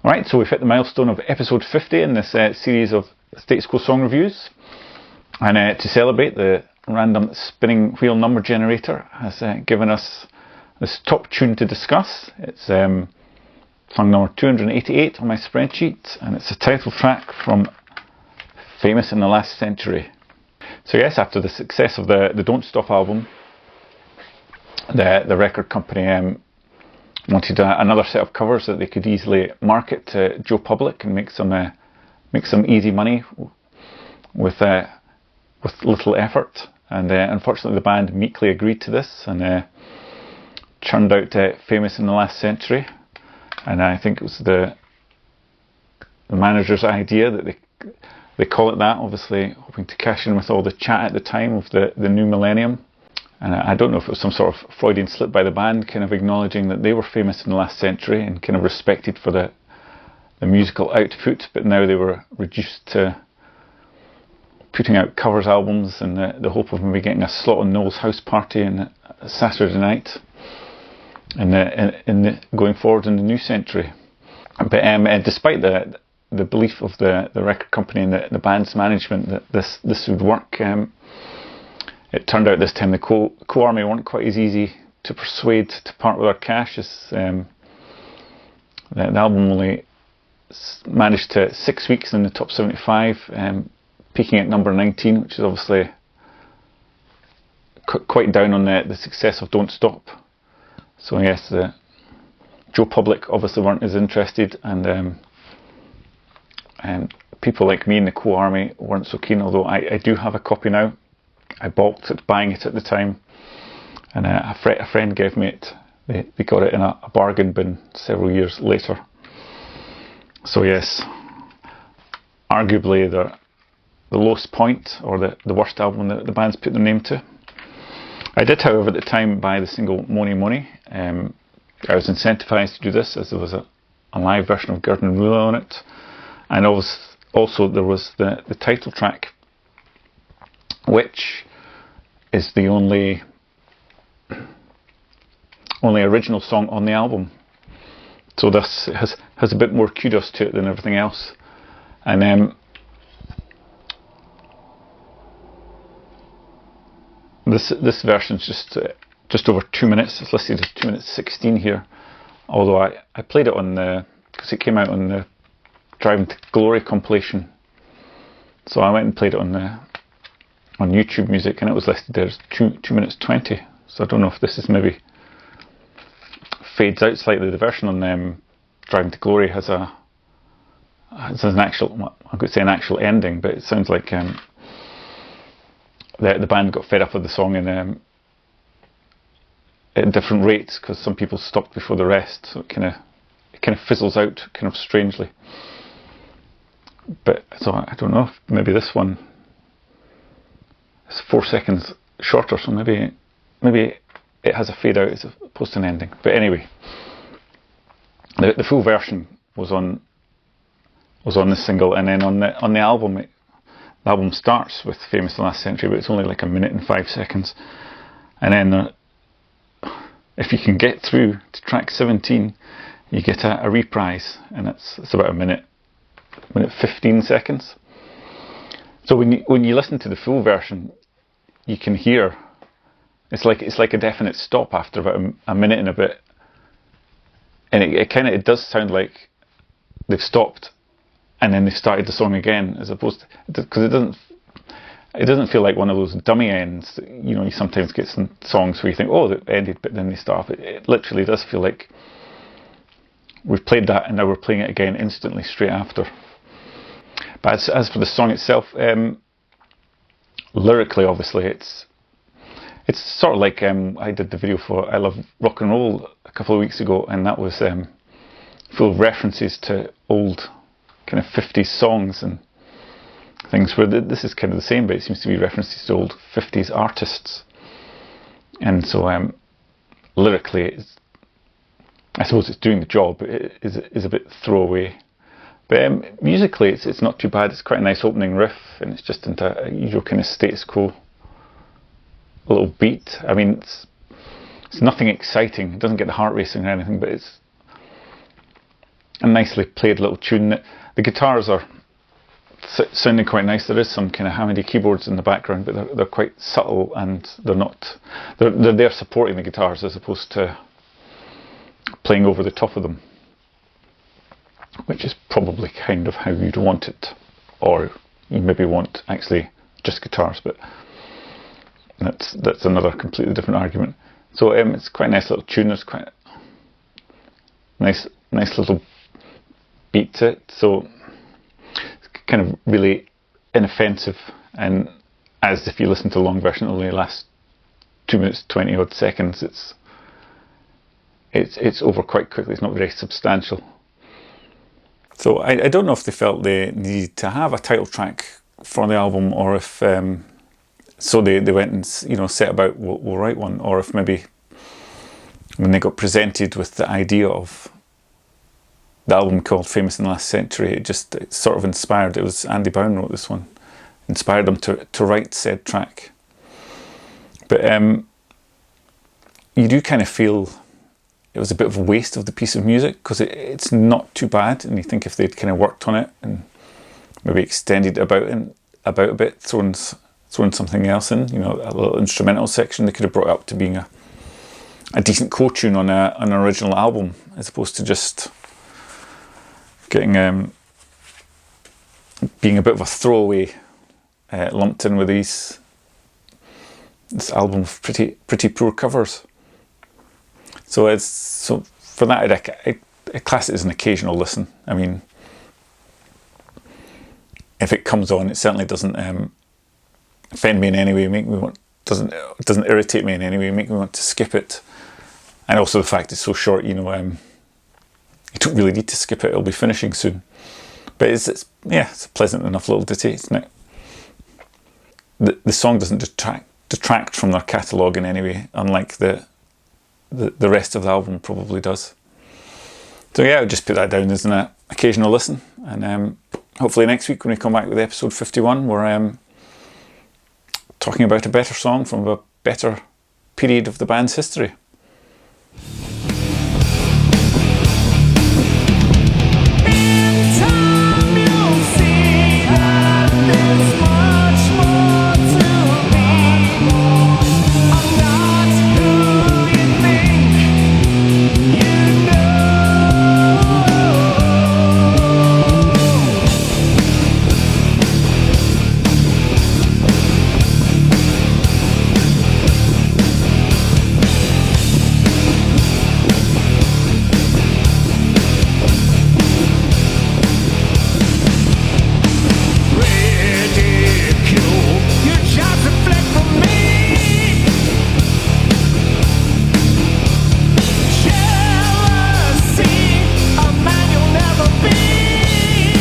Alright, so we've hit the milestone of episode 50 in this series of Status Quo song reviews. And to celebrate, the random spinning wheel number generator has given us this top tune to discuss. It's song number 288 on my spreadsheet, and it's a title track from Famous in the Last Century. So yes, after the success of the Don't Stop album, the record company wanted another set of covers that they could easily market to Joe Public and make some easy money with little effort. And unfortunately, the band meekly agreed to this and churned out Famous in the Last Century. And I think it was the manager's idea that they call it that, obviously hoping to cash in with all the chat at the time of the new millennium. And I don't know if it was some sort of Freudian slip by the band, kind of acknowledging that they were famous in the last century and kind of respected for the musical output, but now they were reduced to putting out covers albums in the hope of maybe getting a slot on Noel's house party on a Saturday night going forward in the new century. But despite the belief of the record company and the band's management that this would work, it turned out this time the Quo Army weren't quite as easy to persuade to part with their cash as the album only managed to 6 weeks in the top 75, peaking at number 19, which is obviously quite down on the success of Don't Stop. So yes, the Joe Public obviously weren't as interested, and people like me in the Quo Army weren't so keen, although I do have a copy now. I balked at buying it at the time, and a friend gave me it. They got it in a bargain bin several years later. So yes, arguably the lowest point, or the worst album that the band's put their name to. I did, however, at the time buy the single Money Money. I was incentivized to do this as there was a live version of Gerd and Rula on it, and also there was the title track, which is the only original song on the album. So this has a bit more kudos to it than everything else. And this version's just over 2 minutes. It's listed as 2 minutes 16 here. Although I played it because it came out on the Driving to Glory compilation. So I went and played it on YouTube Music, and it was listed there as 2 minutes 20. So I don't know if this is maybe fades out slightly. The version on Driving to Glory has an actual, I could say an actual ending, but it sounds like the band got fed up with the song and at different rates, because some people stopped before the rest, so it kind of fizzles out kind of strangely. But so I don't know if maybe this one is 4 seconds shorter, so maybe it has a fade out as opposed to an ending. But anyway, the full version was on this single, and then on the album, the album starts with Famous in the Last Century, but it's only like 1 minute and 5 seconds. And then if you can get through to track 17, you get a reprise, and it's about 1 minute 15 seconds. So when you listen to the full version, you can hear it's like a definite stop after about a minute and a bit, and it does sound like they've stopped and then they started the song again, as opposed to, because it doesn't feel like one of those dummy ends that, you sometimes get some songs where you think, oh, they ended, but then they stop. It literally does feel like we've played that and now we're playing it again instantly straight after. But as for the song itself, lyrically, obviously, it's sort of like I did the video for I Love Rock and Roll a couple of weeks ago, and that was full of references to old kind of 50s songs and things, where this is kind of the same, but it seems to be references to old 50s artists. And so lyrically, I suppose it's doing the job, but it is a bit throwaway. But musically, it's not too bad. It's quite a nice opening riff, and it's just into a usual kind of Status Quo little beat. I mean, it's nothing exciting. It doesn't get the heart racing or anything, but a nicely played little tune. The guitars are sounding quite nice. There is some kind of Hammond keyboards in the background, but they're quite subtle, and they're there supporting the guitars as opposed to playing over the top of them, which is probably kind of how you'd want it, or you maybe want actually just guitars, but that's another completely different argument. So it's quite a nice little tune. There's quite nice little beat to it. So it's kind of really inoffensive, and as if you listen to the long version, it only lasts 2 minutes 20 odd seconds. It's over quite quickly. It's not very substantial. So I don't know if they felt they needed to have a title track for the album, or if so they went and set about we'll write one, or if maybe when they got presented with the idea of the album called Famous in the Last Century, it sort of inspired. It was Andy Bown wrote this one, inspired them to write said track. But you do kind of feel it was a bit of a waste of the piece of music, because it's not too bad, and you think if they'd kind of worked on it and maybe extended it about a bit, thrown something else in, a little instrumental section, they could have brought it up to being a decent co-tune on an original album, as opposed to just getting being a bit of a throwaway, lumped in with this album of pretty poor covers. So for that, I class it as an occasional listen. I mean, if it comes on, it certainly doesn't offend me in any way, doesn't irritate me in any way, make me want to skip it. And also the fact it's so short, you don't really need to skip it. It'll be finishing soon. But it's a pleasant enough little ditty. It's not, the song doesn't detract from their catalogue in any way, unlike the rest of the album probably does. So yeah, I'll just put that down as an occasional listen, and hopefully next week when we come back with episode 51, we're talking about a better song from a better period of the band's history.